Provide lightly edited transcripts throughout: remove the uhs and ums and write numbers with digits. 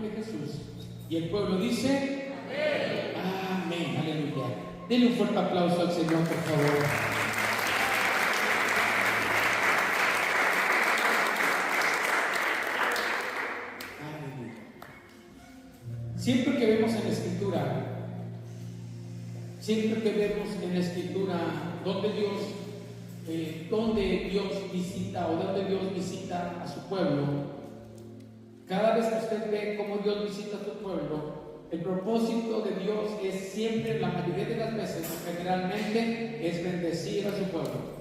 de Jesús. Y el pueblo dice: amén, aleluya. Denle un fuerte aplauso al Señor, por favor. Aleluya. Siempre que vemos en la Escritura, donde Dios visita o donde Dios visita a su pueblo, cada vez que usted ve cómo Dios visita a su pueblo, el propósito de Dios es siempre, la mayoría de las veces, generalmente, es bendecir a su pueblo.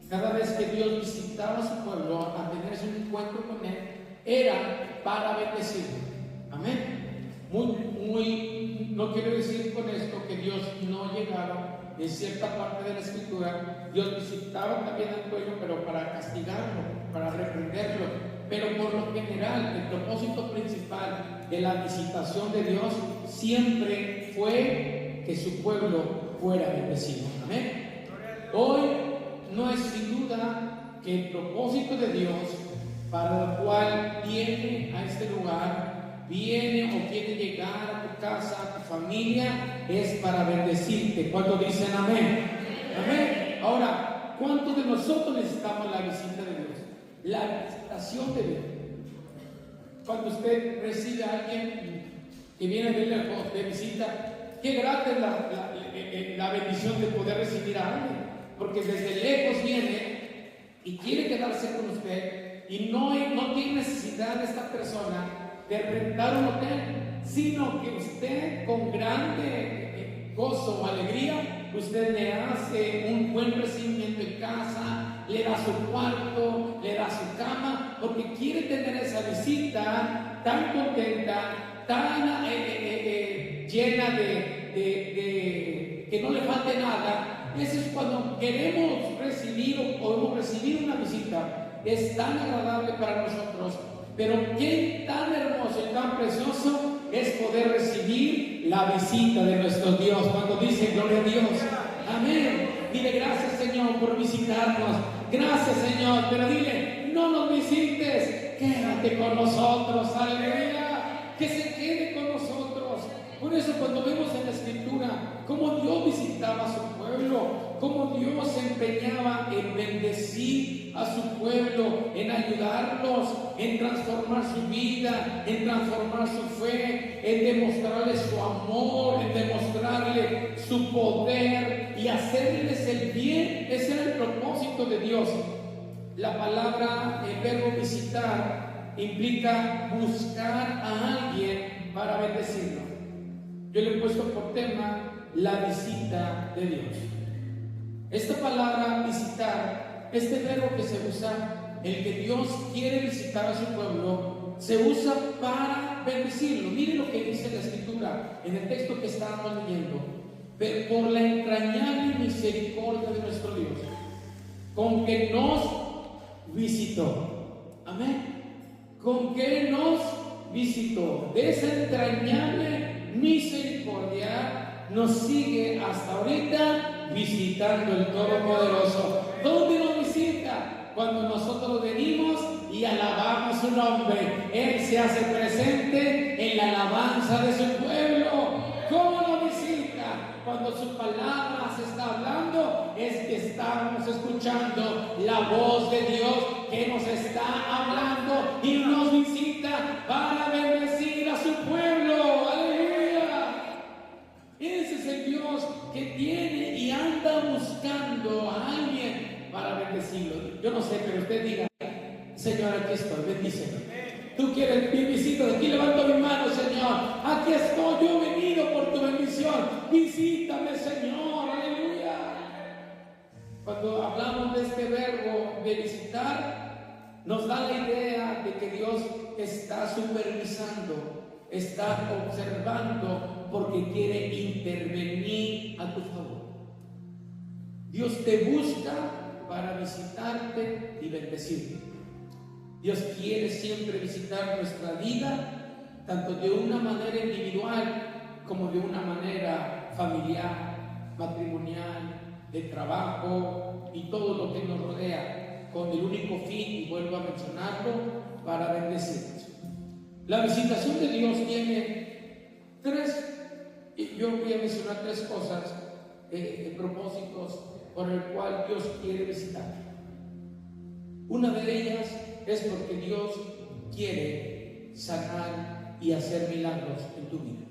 Cada vez que Dios visitaba a su pueblo a tener un encuentro con Él, era para bendecirlo. Amén. No quiero decir con esto que Dios no llegaba. En cierta parte de la Escritura, Dios visitaba también al pueblo, pero para castigarlo, para reprenderlo. Pero por lo general, el propósito principal de la visitación de Dios siempre fue que su pueblo fuera bendecido. Amén. Hoy no es sin duda que el propósito de Dios para el cual viene a este lugar, viene o quiere llegar a tu casa, a tu familia, es para bendecirte. ¿Cuántos dicen amén? Amén. Ahora, ¿cuántos de nosotros necesitamos la visita de Dios? La visitación de Dios. Cuando usted recibe a alguien que viene de lejos de visita, qué grata es la bendición de poder recibir a alguien, porque desde lejos viene y quiere quedarse con usted, y no tiene necesidad de esta persona de rentar un hotel, sino que usted con grande gozo o alegría, usted le hace un buen recibimiento en casa, le da su cuarto, le da su cama, porque quiere tener esa visita tan contenta, tan llena de que no le falte nada. Eso es cuando queremos recibir o podemos recibir una visita. Es tan agradable para nosotros. Pero qué tan hermoso y tan precioso es poder recibir la visita de nuestro Dios. Cuando dicen gloria a Dios, amén. Dile gracias, Señor, por visitarnos. Gracias, Señor. Pero dile, no nos visites, quédate con nosotros. Aleluya. Que se quede con nosotros. Por eso cuando vemos en la Escritura cómo Dios visitaba a su pueblo, cómo Dios se empeñaba en bendecir a su pueblo, en ayudarlos, en transformar su vida, en transformar su fe, en demostrarles su amor, en demostrarle su poder y hacerles el bien. Ese era el propósito de Dios. La palabra, el verbo visitar, implica buscar a alguien para bendecirlo. Yo le he puesto por tema la visita de Dios. Esta palabra visitar, este verbo que se usa, el que Dios quiere visitar a su pueblo, se usa para bendecirlo. Mire lo que dice la Escritura en el texto que estábamos leyendo. Pero por la entrañable misericordia de nuestro Dios, con que nos visitó. Amén. Con que nos visitó. De esa entrañable misericordia nos sigue hasta ahorita visitando el Todopoderoso. ¿Dónde nos visita? Cuando nosotros venimos y alabamos su nombre. Él se hace presente en la alabanza de su pueblo. ¿Cómo nos visita? Cuando su palabra se está hablando, es que estamos escuchando la voz de Dios que nos está hablando y nos visita para bendecir a su pueblo. Ese es el Dios que tiene y anda buscando a alguien para bendecirlo. Yo no sé, pero usted diga: Señor, aquí estoy, bendíceme. Tú quieres mi visita, aquí levanto mi mano, Señor. Aquí estoy, yo he venido por tu bendición. Visítame, Señor, aleluya. Cuando hablamos de este verbo de visitar, nos da la idea de que Dios está supervisando, está observando, porque quiere intervenir a tu favor. Dios te busca para visitarte y bendecirte. Dios quiere siempre visitar nuestra vida, tanto de una manera individual como de una manera familiar, matrimonial, de trabajo y todo lo que nos rodea, con el único fin, y vuelvo a mencionarlo, para bendecirnos. La visitación de Dios tiene yo voy a mencionar tres cosas, propósitos por el cual Dios quiere visitar. Una de ellas es porque Dios quiere sanar y hacer milagros en tu vida.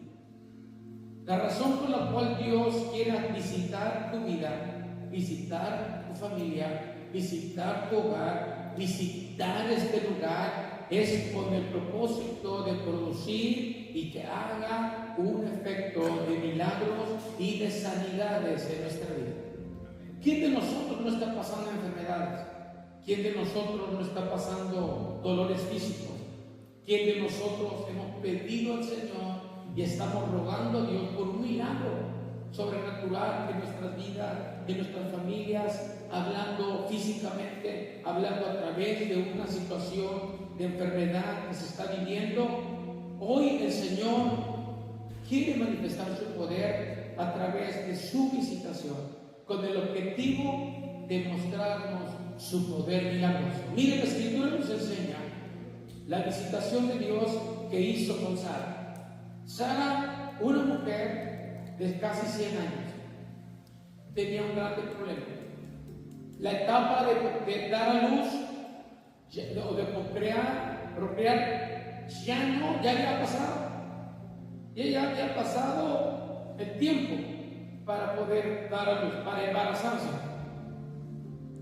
La razón por la cual Dios quiere visitar tu vida, visitar tu familia, visitar tu hogar, visitar este lugar, es con el propósito de producir y que haga un efecto de milagros y de sanidades en nuestra vida. ¿Quién de nosotros no está pasando enfermedades? ¿Quién de nosotros no está pasando dolores físicos? ¿Quién de nosotros hemos pedido al Señor y estamos rogando a Dios por un milagro sobrenatural en nuestras vidas, en nuestras familias, hablando físicamente, hablando a través de una situación de enfermedad que se está viviendo? Hoy el Señor quiere manifestar su poder a través de su visitación, con el objetivo de mostrarnos su poder milagroso. Mire, la Escritura nos enseña la visitación de Dios que hizo con Sara. Sara, una mujer de casi 100 años, tenía un gran problema. La etapa de dar a luz o de procrear ya había pasado. Ya había pasado el tiempo para poder dar a luz, para embarazarse.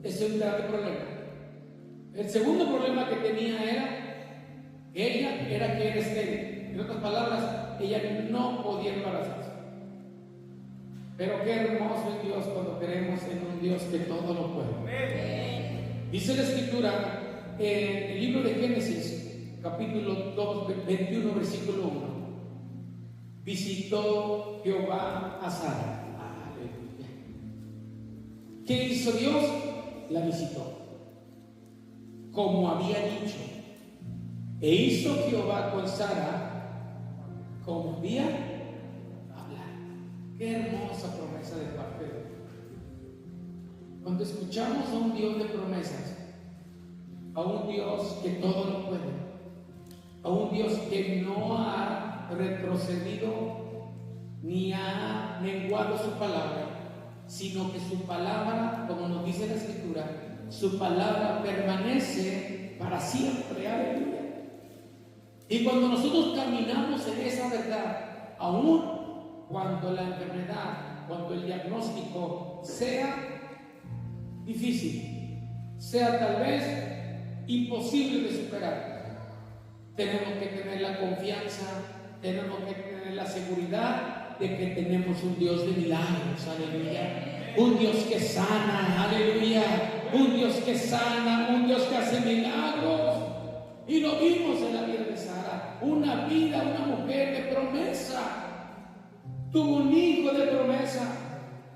Ese es un gran problema. El segundo problema que tenía ella era que era estéril. En otras palabras, ella no podía embarazarse. Pero qué hermoso es Dios cuando creemos en un Dios que todo lo puede. Dice la Escritura en el libro de Génesis, capítulo 2, 21, versículo 1. Visitó Jehová a Sara. Aleluya. ¿Qué hizo Dios? La visitó, como había dicho. E hizo Jehová con Sara como había hablado. Qué hermosa promesa de parte de Dios. Cuando escuchamos a un Dios de promesas, a un Dios que todo lo puede, a un Dios que no ha retrocedido ni ha menguado su palabra, sino que su palabra, como nos dice la Escritura, su palabra permanece para siempre. Aleluya. Y cuando nosotros caminamos en esa verdad, aún cuando la enfermedad, cuando el diagnóstico sea difícil, sea tal vez imposible de superar, tenemos que tener la confianza, tenemos que tener la seguridad de que tenemos un Dios de milagros. Aleluya. Un Dios que sana. Aleluya. Un Dios que sana, un Dios que hace milagros. Y lo vimos en la vida de Sara. Una mujer de promesa. Tuvo un hijo de promesa.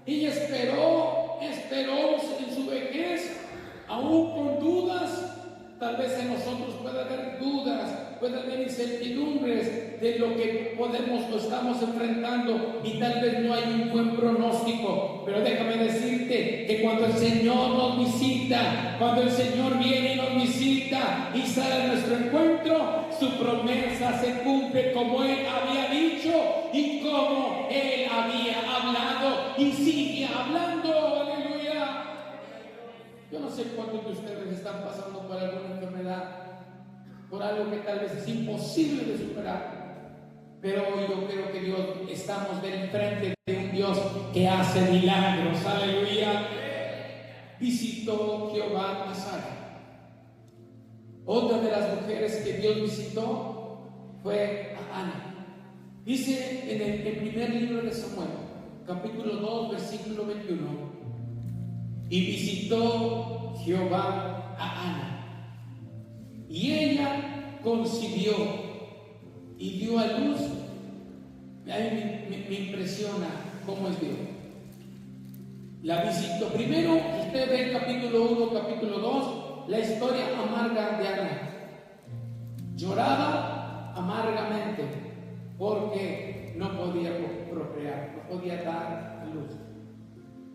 Ella esperó en su vejez, aún con dudas. Tal vez en nosotros pueda haber dudas, puede haber incertidumbres de lo que podemos o estamos enfrentando, y tal vez no hay un buen pronóstico. Pero déjame decirte que cuando el Señor nos visita, cuando el Señor viene y nos visita y sale a nuestro encuentro, su promesa se cumple como Él había dicho y como Él había hablado y sigue hablando. Aleluya. Yo no sé cuántos de ustedes están pasando por alguna enfermedad, por algo que tal vez es imposible de superar, pero hoy yo creo que Dios, estamos del frente de un Dios que hace milagros. Aleluya. Visitó Jehová a Sara. Otra de las mujeres que Dios visitó fue a Ana. Dice en el primer libro de Samuel, capítulo 2, versículo 21. Y visitó Jehová a Ana, y ella concibió y dio a luz. A mí me impresiona cómo es Dios. La visitó. Primero, usted ve el capítulo 1, capítulo 2, la historia amarga de Ana. Lloraba amargamente porque no podía procrear, no podía dar a luz.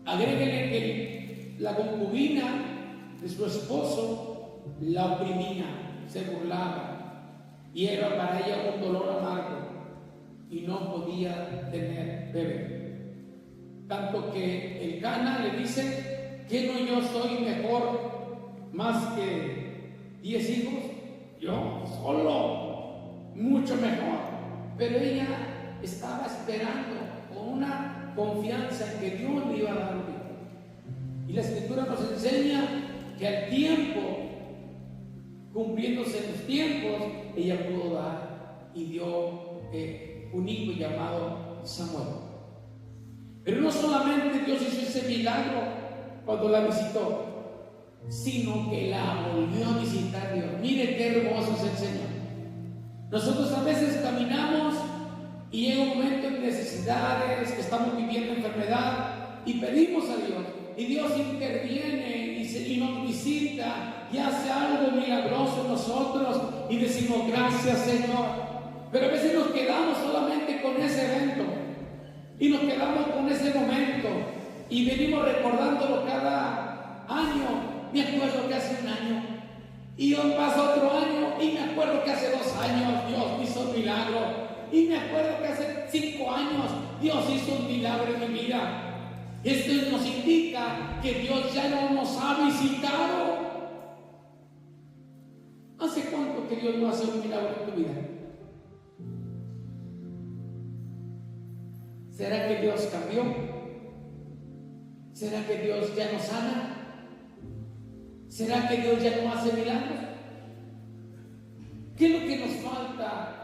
Agréguele que la concubina de su esposo la oprimía, se burlaba, y era para ella un dolor amargo y no podía tener bebé. Tanto que el Cana le dice: ¿que no yo soy mejor más que 10 hijos? Yo solo, mucho mejor. Pero ella estaba esperando con una confianza en que Dios le iba a dar un hijo. Y la Escritura nos enseña que al tiempo, cumpliéndose los tiempos, ella pudo dar y dio un hijo llamado Samuel. Pero no solamente Dios hizo ese milagro cuando la visitó, sino que la volvió a visitar Dios. Mire qué hermoso es el Señor. Nosotros a veces caminamos y llega un momento de necesidades, que estamos viviendo enfermedad, y pedimos a Dios, y Dios interviene y nos visita y hace algo milagroso en nosotros, y decimos: gracias, Señor. Pero a veces nos quedamos solamente con ese evento, y nos quedamos con ese momento, y venimos recordándolo cada año. Me acuerdo que hace un año, y pasa otro año, y me acuerdo que hace 2 años Dios hizo un milagro, y me acuerdo que hace 5 años Dios hizo un milagro en mi vida. Esto nos indica que Dios ya no nos ha visitado. ¿Hace cuánto que Dios no hace un milagro en tu vida? ¿Será que Dios cambió? ¿Será que Dios ya no sana? ¿Será que Dios ya no hace milagros? ¿Qué es lo que nos falta?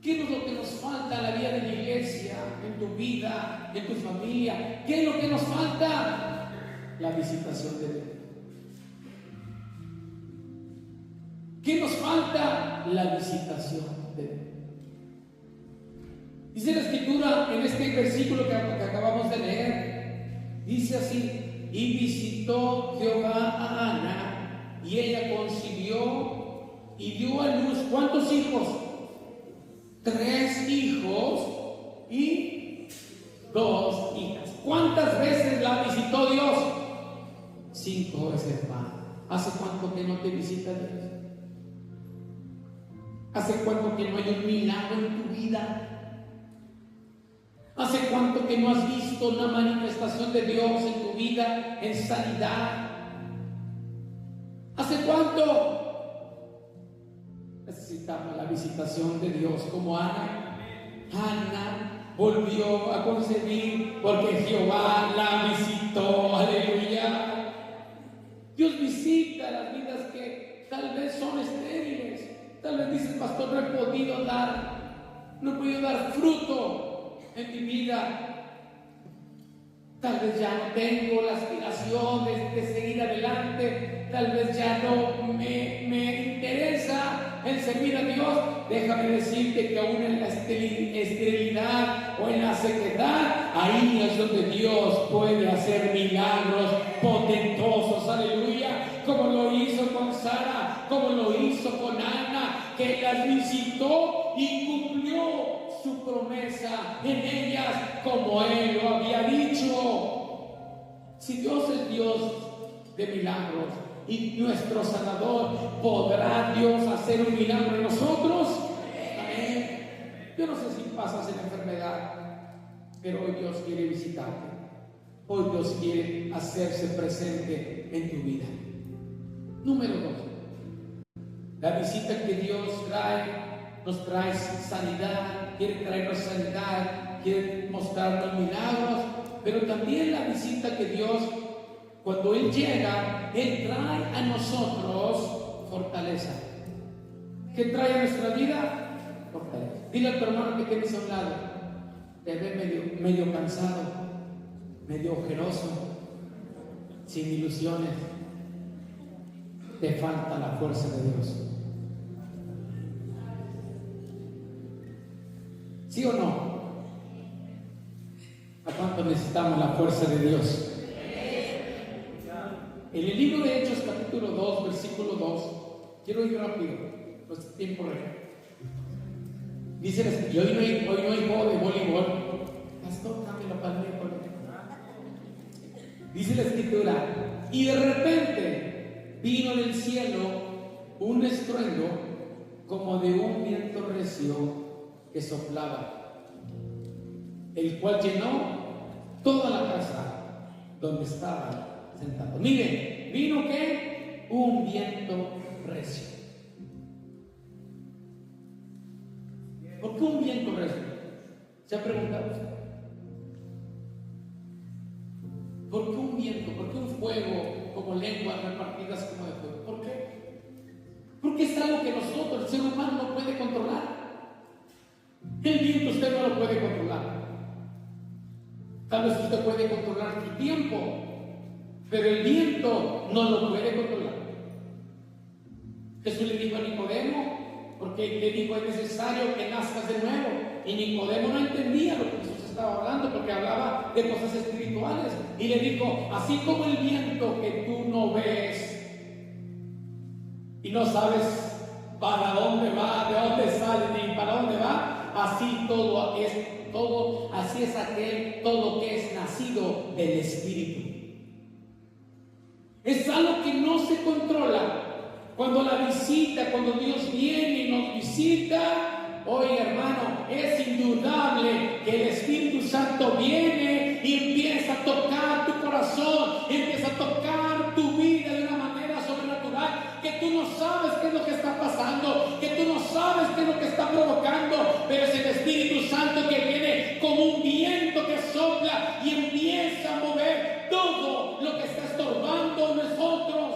¿Qué es lo que nos falta en la vida de la iglesia, en tu vida, en tu familia? ¿Qué es lo que nos falta? La visitación de Dios. ¿Qué nos falta? La visitación de Dios. Dice la Escritura en este versículo que acabamos de leer, dice así: y visitó Jehová a Ana, y ella concibió y dio a luz, ¿cuántos hijos? 3 hijos y 2 hijas. ¿Cuántas veces la visitó Dios? 5 veces más. ¿Hace cuánto que no te visita Dios? ¿Hace cuánto que no hay un milagro en tu vida? ¿Hace cuánto que no has visto una manifestación de Dios en tu vida, en sanidad? ¿Hace cuánto? Necesitamos la visitación de Dios, como Ana. Ana volvió a concebir porque Jehová la visitó. Aleluya. Dios visita las vidas que tal vez son estériles. Tal vez dices: pastor, no he podido dar fruto en mi vida. Tal vez ya no tengo la aspiración de seguir adelante. Tal vez ya no me interesa el servir a Dios. Déjame decirte que aún en la esterilidad o en la sequedad, ahí es donde Dios puede hacer milagros potentosos. Aleluya. Como lo hizo con Sara, como lo hizo con Ana, que las visitó y cumplió su promesa en ellas, como Él lo había dicho. Si Dios es Dios de milagros y nuestro sanador, ¿podrá Dios hacer un milagro en nosotros? Amén. Yo no sé si pasas en enfermedad, pero hoy Dios quiere visitarte. Hoy Dios quiere hacerse presente en tu vida. Número 2, la visita que Dios nos trae sanidad, quiere traernos sanidad, quiere mostrarnos milagros, pero también la visita que Dios, cuando Él llega, Él trae a nosotros fortaleza. ¿Qué trae a nuestra vida? Fortaleza. Dile a tu hermano que tienes a un lado: te ve medio cansado, medio ojeroso, sin ilusiones. Te falta la fuerza de Dios. ¿Sí o no? ¿A cuánto necesitamos la fuerza de Dios? En el libro de Hechos, capítulo 2, versículo 2, quiero ir rápido, pues tiempo real. Dice: y hoy no hay juego de voleibol. Pastor, cámbialo para el miércoles. Dice la Escritura: y de repente vino del cielo un estruendo como de un viento recio que soplaba, el cual llenó toda la casa donde estaban sentados. Miren, vino ¿qué? Un viento recio. ¿Por qué un viento recio? ¿Se ha preguntado usted? ¿Por qué un viento? ¿Por qué un fuego como lenguas repartidas como de fuego? ¿Por qué? Porque es algo que nosotros, el ser humano, no puede controlar. El viento usted no lo puede controlar. Tal vez usted puede controlar su tiempo, pero el viento no lo puede controlar. Jesús le dijo a Nicodemo, porque le dijo: es necesario que nazcas de nuevo. Y Nicodemo no entendía lo que Jesús estaba hablando, porque hablaba de cosas espirituales. Y le dijo: así como el viento que tú no ves y no sabes para dónde va, de dónde sale ni para dónde va, así todo es aquel todo que es nacido del Espíritu. Es algo que no se controla. Cuando la visita, cuando Dios viene y nos visita, oye hermano, es indudable que el Espíritu Santo viene y empieza a tocar tu corazón, empieza a tocar tu vida de una manera sobrenatural, que tú no sabes qué es lo que está pasando, que tú no sabes qué es lo que está provocando, pero es el Espíritu Santo que viene como un viento que sopla y empieza a mover todo lo que está estorbando nosotros.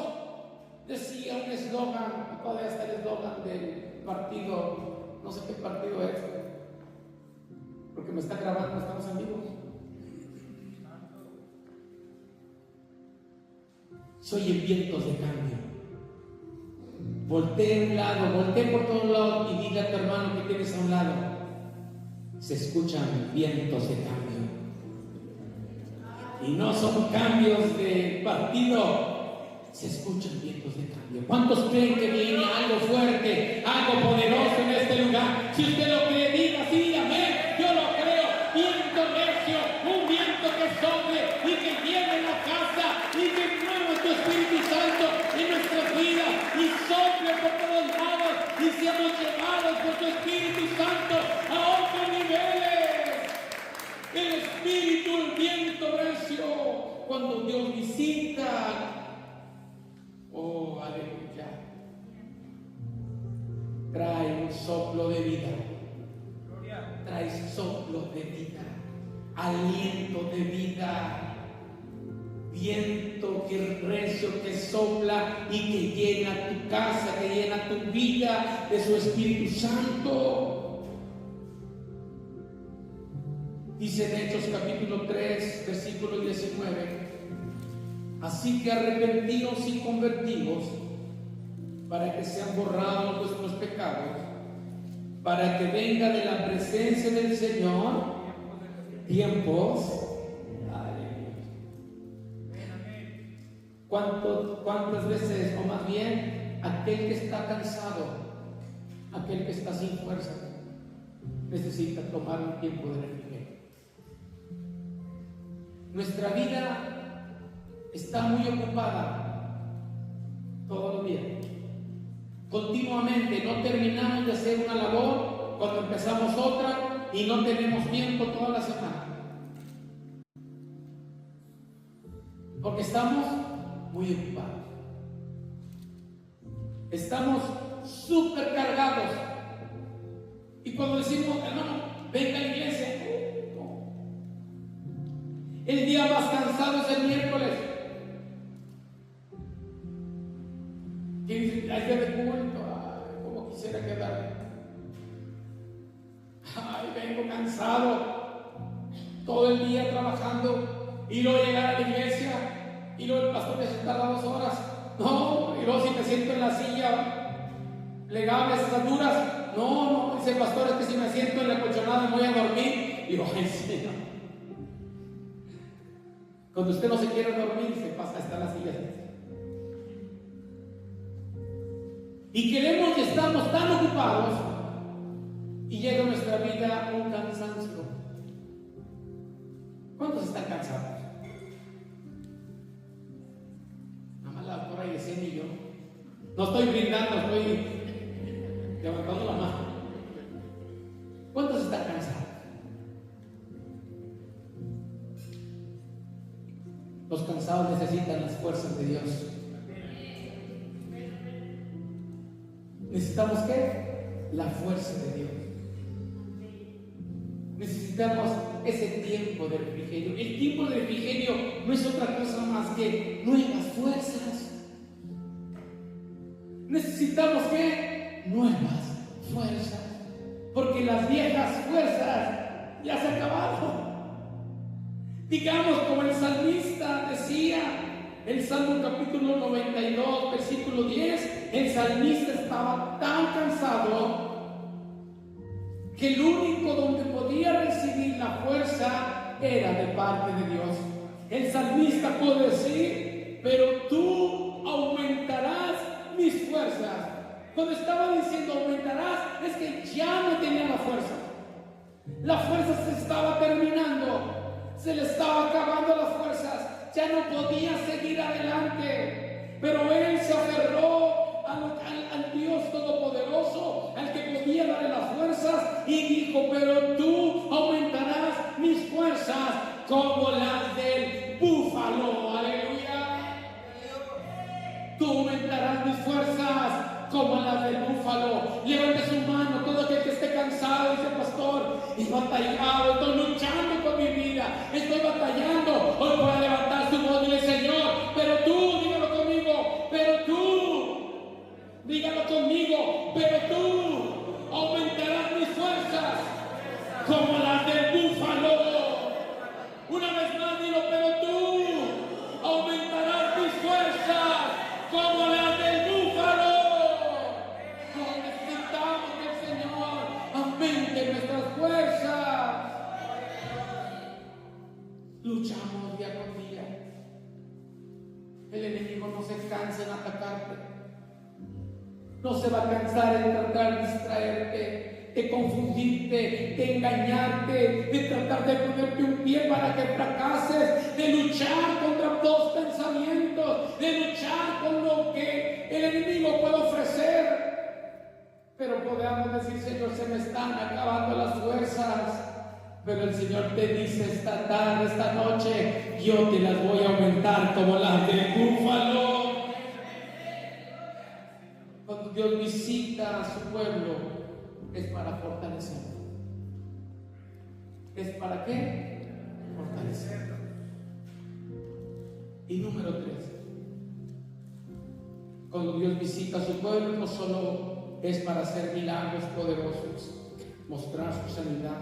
Decía un eslogan, todavía está el eslogan del partido, no sé qué partido es, porque me está grabando, estamos en vivo. Se oyen vientos de cambio. Voltee a un lado, voltee por todos lados y dile a tu hermano que tienes a un lado: se escuchan vientos de cambio. Y no son cambios de partido, se escuchan vientos de cambio. ¿Cuántos creen que viene algo fuerte, algo poderoso en este lugar? Si usted lo cree, diga sí, amén. Yo lo creo. Viento recio, un viento que sople y que llene la casa y que mueva tu Espíritu Santo en nuestras vidas y sople por todos lados y seamos llevados por tu Espíritu Santo a otros niveles. El Espíritu, el viento recio, cuando Dios visita, oh, aleluya, trae un soplo de vida, trae soplo de vida, aliento de vida, viento que recio que sopla y que llena tu casa, que llena tu vida de su Espíritu Santo. Dice en Hechos capítulo 3, versículo 19: así que arrepentíos y convertíos, para que sean borrados vuestros pecados, para que venga de la presencia del Señor tiempos. ¿Cuántas veces, o más bien, aquel que está cansado, aquel que está sin fuerza, necesita tomar un tiempo de refrigerio? Nuestra vida está muy ocupada todos los días, continuamente. No terminamos de hacer una labor cuando empezamos otra y no tenemos tiempo toda la semana, porque estamos muy ocupados, estamos súper cargados. Y cuando decimos: hermano, venga a la iglesia, el día más cansado es el miércoles. Y dice: ay, día de culto, ay, como quisiera quedarme. Ay, vengo cansado, todo el día trabajando, y luego llegar a la iglesia, y luego el pastor me tarda 2 horas. No, y luego si me siento en la silla plegable, esas duras, no, dice el pastor: es que si me siento en la colchonada me voy a dormir. Y digo: ay, sí, no. Cuando usted no se quiere dormir, se pasa hasta las sillas. Y queremos y estamos tan ocupados, y llega a nuestra vida un cansancio. ¿Cuántos están cansados? Nada más la doctora Yesenia y yo. No estoy brindando, Levantando la mano. ¿Cuántos están cansados? Los cansados necesitan las fuerzas de Dios. ¿Necesitamos qué? La fuerza de Dios. Necesitamos ese tiempo de refrigerio. El tiempo de refrigerio no es otra cosa más que nuevas fuerzas. ¿Necesitamos qué? Nuevas fuerzas. Porque las viejas fuerzas ya se acabaron. Digamos como el salmista decía, el Salmo capítulo 92, versículo 10, el salmista estaba tan cansado que el único donde podía recibir la fuerza era de parte de Dios. El salmista puede decir, pero tú aumentarás mis fuerzas. Cuando estaba diciendo aumentarás, es que ya no tenía la fuerza. La fuerza se estaba terminando. Se le estaba acabando las fuerzas, ya no podía seguir adelante, pero él se aferró al Dios Todopoderoso, al que podía darle las fuerzas, y dijo, pero tú aumentarás mis fuerzas como las del búfalo. Aleluya. Tú aumentarás mis fuerzas como las del búfalo. Levante su mano todo aquel que esté cansado, dice pastor, y batallado, estoy luchando con mi vida, estoy batallando. Hoy puede levantar su voz y decir, Señor, pero tú, dígalo conmigo, pero tú, dígalo conmigo, pero tú aumentarás mis fuerzas como las del búfalo. Una vez más dilo, pero tú aumentarás mis fuerzas como las del búfalo. Necesitamos que el Señor aumente nuestras fuerzas. Luchamos día con día. El enemigo no se cansa en atacarte. No se va a cansar en tratar de distraerte, de confundirte, de engañarte, de tratar de ponerte un pie para que fracases, de luchar contra dos pensamientos, de luchar con lo que el enemigo puede ofrecer. Pero podemos decir, Señor, se me están acabando las fuerzas. Pero el Señor te dice esta tarde, esta noche, yo te las voy a aumentar como las del búfalo. Cuando Dios visita a su pueblo, es para fortalecer. ¿Es para qué? Fortalecer. Y número 3, cuando Dios visita a su pueblo, no solo es para hacer milagros poderosos, mostrar su sanidad.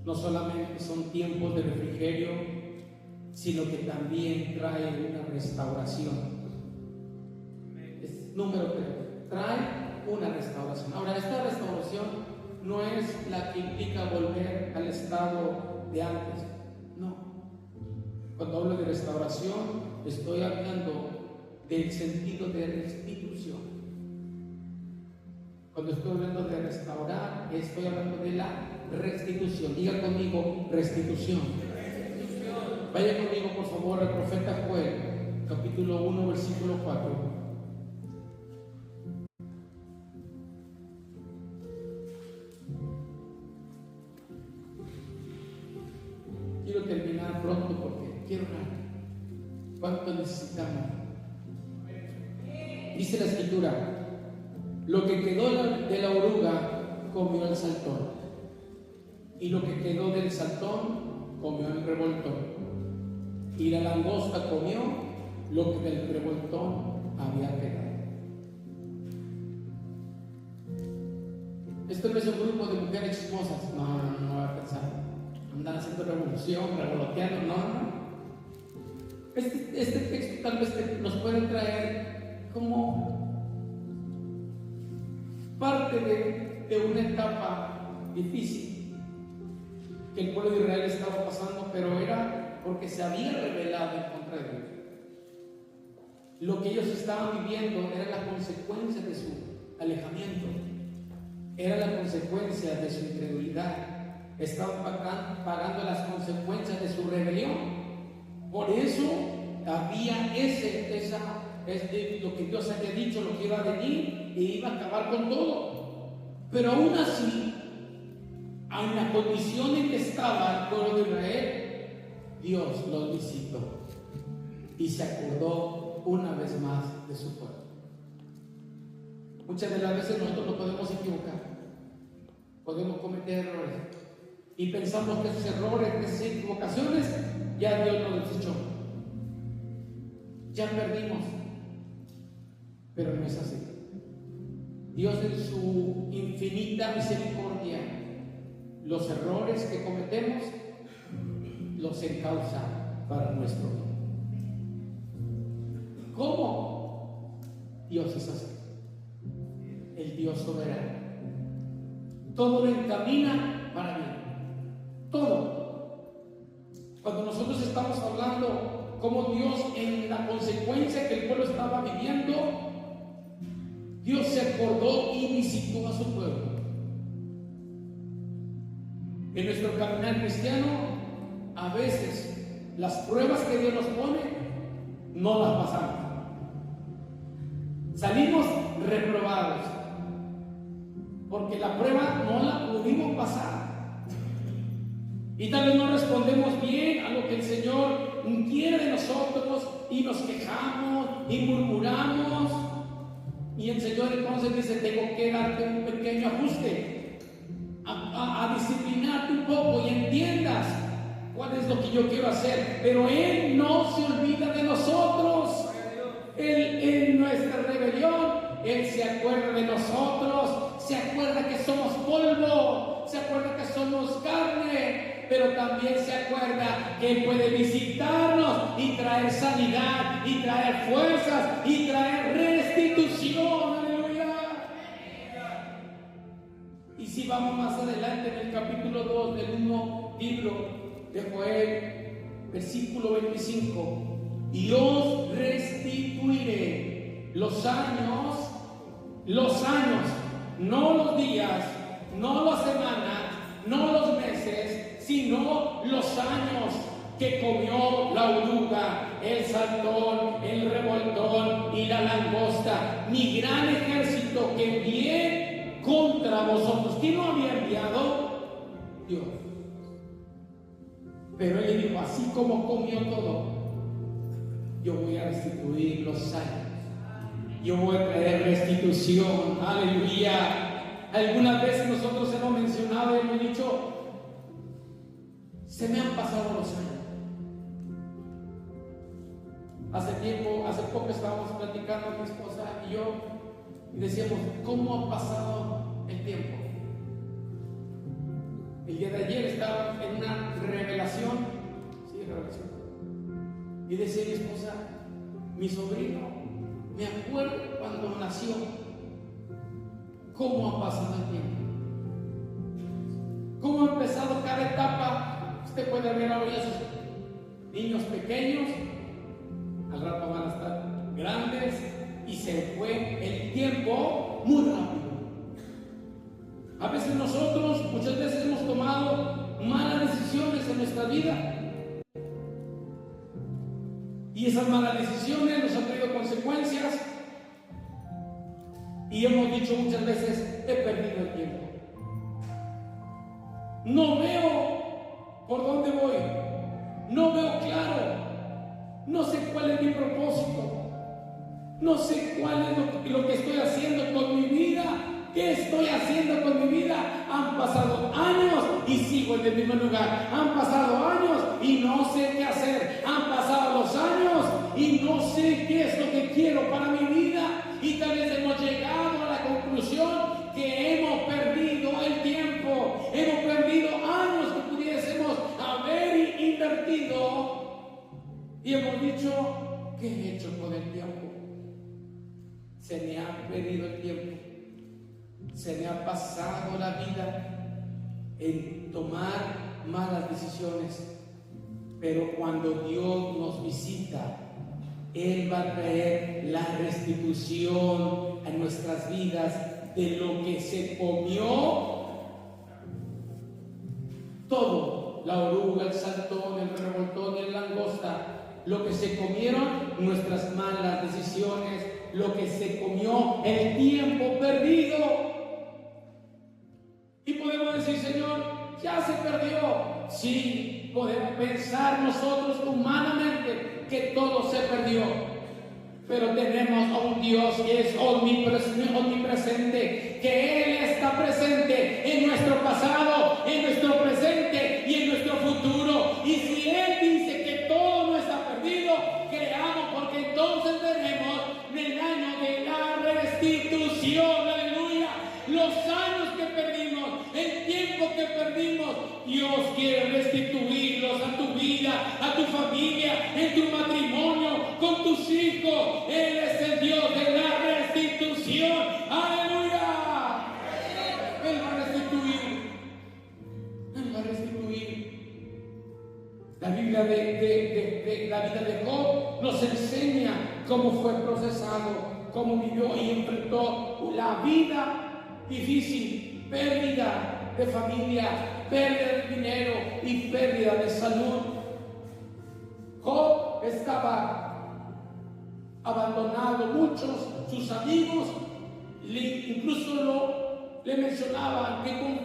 No solamente son tiempos de refrigerio, sino que también trae una restauración. Número 3, trae una restauración. Ahora, esta restauración no es la que implica volver al estado de antes. No. Cuando hablo de restauración, estoy hablando del sentido de restitución. Cuando estoy hablando de restaurar, estoy hablando de la restitución. Diga conmigo, restitución. Vaya conmigo, por favor, al profeta Joel, capítulo 1, versículo 4. Quiero terminar pronto porque quiero orar. ¿Cuánto necesitamos? Dice la escritura, lo que quedó de la oruga comió el saltón, y lo que quedó del saltón comió el revoltón, y la langosta comió lo que del revoltón había quedado. Esto no es un grupo de mujeres chismosas, no va a pensar. Andan haciendo revolución, revoloteando, no. Este texto tal vez nos puede traer como parte de una etapa difícil que el pueblo de Israel estaba pasando, pero era porque se había rebelado en contra de Dios. Lo que ellos estaban viviendo era la consecuencia de su alejamiento, era la consecuencia de su incredulidad. Estaban pagando las consecuencias de su rebelión. Por eso había esa lo que Dios había dicho, lo que iba a venir y iba a acabar con todo. Pero aún así, en la condición en que estaba el pueblo de Israel, Dios los visitó y se acordó una vez más de su pueblo. Muchas de las veces nosotros nos podemos equivocar, podemos cometer errores y pensamos que esos errores, esas equivocaciones, ya Dios nos desechó, ya perdimos, pero no es así. Dios en su infinita misericordia, los errores que cometemos los encausa para nuestro bien. ¿Cómo? Dios es así, el Dios soberano. Todo lo encamina para bien, todo. Cuando nosotros estamos hablando como Dios, en la consecuencia que el pueblo estaba viviendo, Dios se acordó y visitó a su pueblo. En nuestro caminar cristiano, a veces las pruebas que Dios nos pone no las pasamos, salimos reprobados porque la prueba no la pudimos pasar y tal vez no respondemos bien a lo que el Señor quiere de nosotros y nos quejamos y murmuramos, y el Señor entonces dice: tengo que darte un pequeño ajuste, a disciplinarte un poco y entiendas cuál es lo que yo quiero hacer. Pero Él no se olvida de nosotros. Él, en nuestra rebelión, Él se acuerda de nosotros, se acuerda que somos polvo, se acuerda que somos carne, pero también se acuerda que Él puede visitarnos y traer sanidad, y traer fuerzas, y traer restitución. Aleluya. Y si vamos más adelante en el capítulo 2 del mismo libro de Joel, versículo 25: y os restituiré los años, no los días, no las semanas, no los meses, sino los años que comió la oruga, el saltón, el revoltón y la langosta, mi gran ejército que envié contra vosotros. ¿Quién lo había enviado? Dios. Pero Él le dijo: así como comió todo, yo voy a restituir los años, yo voy a traer restitución. Aleluya. Algunas veces nosotros hemos mencionado y hemos dicho: se me han pasado los años. Hace poco estábamos platicando mi esposa y yo, y decíamos: ¿cómo ha pasado el tiempo? El día de ayer estaba en una revelación, y decía mi esposa: mi sobrino, me acuerdo cuando nació. ¿Cómo ha pasado el tiempo? ¿Cómo ha empezado cada etapa? Usted puede ver ahora esos niños pequeños, al rato van a estar grandes, y se fue el tiempo muy rápido. A veces nosotros, muchas veces hemos tomado malas decisiones en nuestra vida, y esas malas decisiones nos han traído consecuencias, y hemos dicho muchas veces: he perdido el tiempo, no veo por dónde voy, no veo claro, no sé cuál es mi propósito, no sé cuál es lo que estoy haciendo con mi vida. ¿Qué estoy haciendo con mi vida? Han pasado años y sigo en el mismo lugar. Han pasado años y no sé qué hacer. Han pasado los años y no sé qué es lo que quiero para mi vida. Y tal vez hemos llegado a la conclusión que hemos perdido el tiempo. Hemos perdido años que pudiésemos haber invertido. Y hemos dicho: ¿qué he hecho con el tiempo? Se me ha perdido el tiempo. Se me ha pasado la vida en tomar malas decisiones. Pero cuando Dios nos visita, Él va a traer la restitución a nuestras vidas de lo que se comió todo: la oruga, el saltón, el revoltón y el langosta. lo que se comieron nuestras malas decisiones, lo que se comió el tiempo perdido. Y podemos decir, Señor, ya se perdió. Sí, podemos pensar nosotros humanamente que todo se perdió, pero tenemos a un Dios que es omnipresente, que Él está presente en nuestro pasado, en nuestro presente y en nuestro futuro. Y si Él dice que todo no está perdido, creamos, porque entonces veremos en el año de la restitución, aleluya, los años que perdimos, el tiempo que perdimos. Dios quiere restituirlos a tu vida, a tu familia, en tu matrimonio, con tus hijos. Él es el Dios de la restitución. ¡Aleluya! Él va a restituir. Él va a restituir. La Biblia de la vida de Job nos enseña cómo fue procesado, cómo vivió y enfrentó la vida difícil, pérdida de familia, pérdida de dinero y pérdida de salud. Job estaba abandonado, muchos sus amigos incluso le mencionaban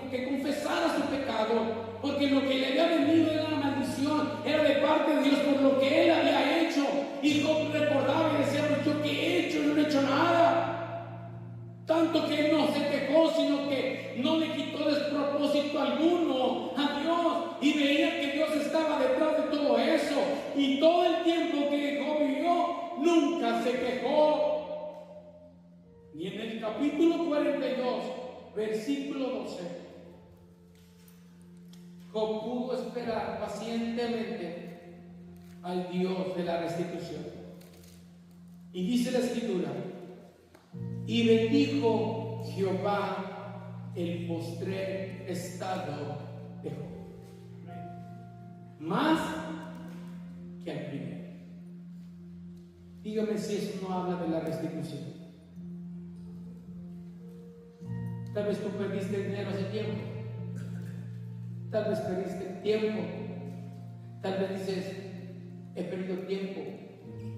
que confesara su pecado, porque lo que le había venido era una maldición, era de parte de Dios por lo que él había hecho. Y Job recordaba y decía, ¿yo qué he hecho? Yo no he hecho nada. Tanto que él no se quejó, sino que no le quitó despropósito alguno a Dios, y veía que Dios estaba detrás de todo eso. Y todo el tiempo que Job vivió, nunca se quejó. Y en el capítulo 42, versículo 12, Job pudo esperar pacientemente al Dios de la restitución. Y dice la Escritura: y bendijo Jehová el postrer estado de Job, más que al primero. Dígame si eso no habla de la restitución. Tal vez tú perdiste dinero hace tiempo, tal vez perdiste tiempo, tal vez dices, he perdido tiempo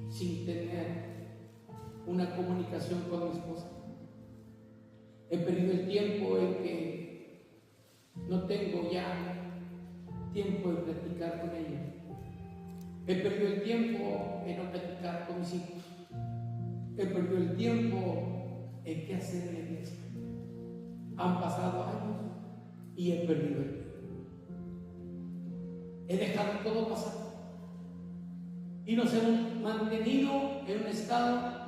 sin tener una comunicación con mi esposa. He perdido el tiempo en que no tengo ya tiempo de platicar con ella. He perdido el tiempo en no platicar con mis hijos. He perdido el tiempo en qué hacer en la iglesia. Han pasado años y he perdido el tiempo. He dejado todo pasar y nos hemos mantenido en un estado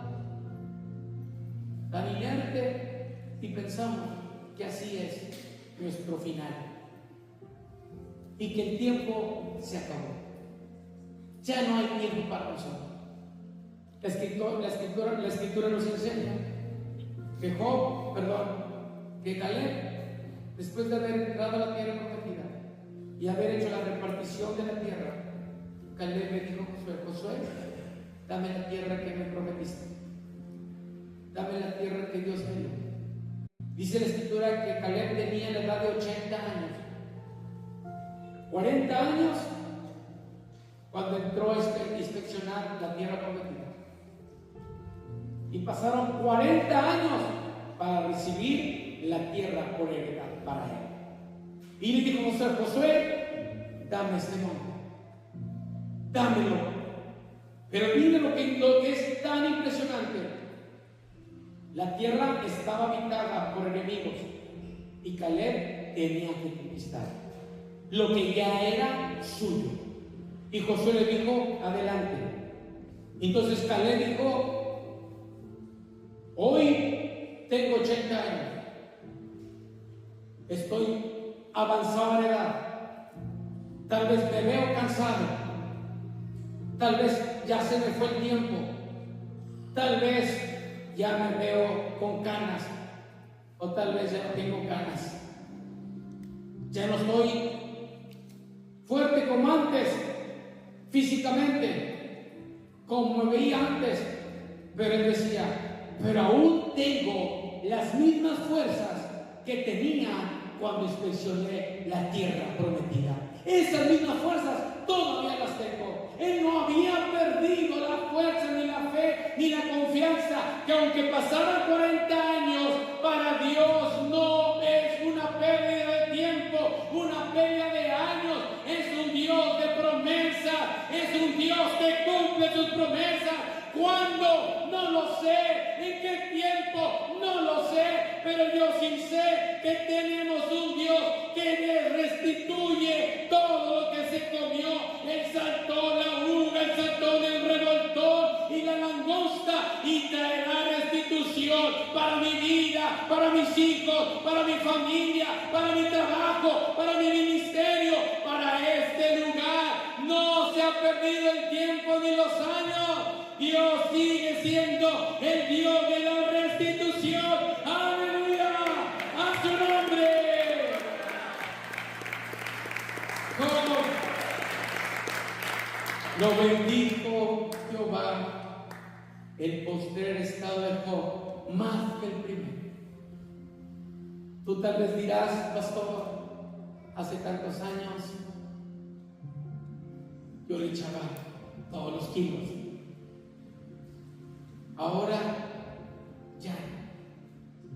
tan inerte y pensamos que así es nuestro final y que el tiempo se acabó. Ya no hay tiempo para nosotros. La escritura nos enseña que que Caleb, después de haber entrado a la tierra prometida y haber hecho la repartición de la tierra, Caleb le dijo a Josué, dame la tierra que me prometiste. Dame la tierra que Dios me dio. Dice la Escritura que Caleb tenía la edad de 80 años. 40 años cuando entró a inspeccionar la tierra prometida. Y pasaron 40 años para recibir la tierra por heredad para él. Y le dijo Josué, dame este monte, dámelo. Pero mire lo que es tan impresionante. La tierra estaba habitada por enemigos y Caleb tenía que conquistar lo que ya era suyo. Y Josué le dijo, adelante. Entonces Caleb dijo, hoy tengo 80 años, estoy avanzado en edad, tal vez me veo cansado, tal vez ya se me fue el tiempo, tal vez ya me veo con canas, o tal vez ya no tengo canas, ya no estoy fuerte como antes, físicamente, como me veía antes. Pero él decía, pero aún tengo las mismas fuerzas que tenía cuando inspeccioné la tierra prometida. Esas mismas fuerzas todavía las tengo. Él no había perdido la fuerza, ni la fe, ni la confianza, que aunque pasaran 40 años, para Dios no es una pérdida de tiempo, una pérdida de años. Es un Dios de promesas, es un Dios que cumple sus promesas. ¿Cuándo? No lo sé. ¿En qué tiempo? No lo sé. Pero yo sí sé que tenemos un Dios que le restituye todo lo que se comió el saltón, la oruga, el saltón, el revoltón y la langosta, y traerá restitución para mi vida, para mis hijos, para mi familia, para mi trabajo, para mi ministerio, para este lugar. No se ha perdido el tiempo ni los años. Dios sigue siendo el Dios de la restitución. ¡Aleluya! ¡A su nombre! ¿Cómo? Lo bendijo Jehová el postrer estado de Job más que el primero. Tú tal vez dirás, pastor, hace tantos años yo le echaba todos los kilos. Ahora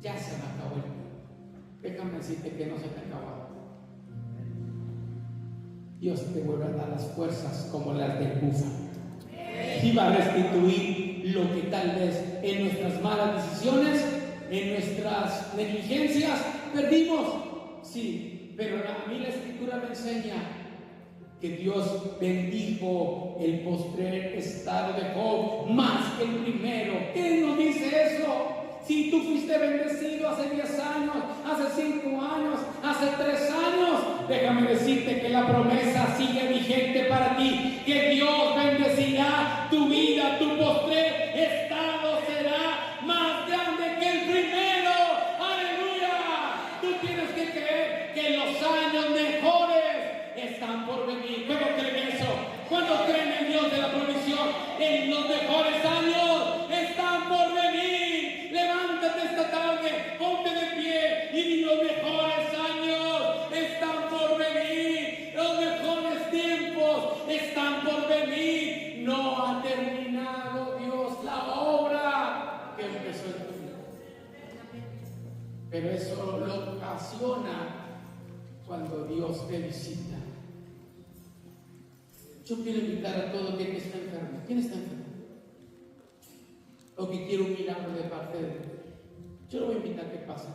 ya se me acabó el tiempo. Déjame decirte que no se te acabó. Dios te vuelve a dar las fuerzas como las del búfalo. Y va a restituir lo que tal vez en nuestras malas decisiones, en nuestras negligencias perdimos. Sí, pero a mí la Escritura me enseña que Dios bendijo el postrer estado de Job más que el primero. ¿Qué nos dice eso? Si tú fuiste bendecido hace 10 años, hace 5 años, hace 3 años, déjame decirte que la promesa sigue vigente para ti, que Dios bendecirá tu vida, tu postrer estado será más grande que el primero. ¡Aleluya! Tú tienes que creer que los años mejores están por venir. ¿Cómo creen eso? ¿Cuándo creen en Dios de la provisión? En los mejores años están por venir. Levántate esta tarde, ponte de pie y los mejores años están por venir. Los mejores tiempos están por venir. No ha terminado Dios la obra que empezó en tu vida. Pero eso lo ocasiona cuando Dios te visita. Yo quiero invitar a todo aquel que está enfermo. ¿Quién está enfermo? O que quiere un milagro de parte de Dios. Yo lo voy a invitar a que pase.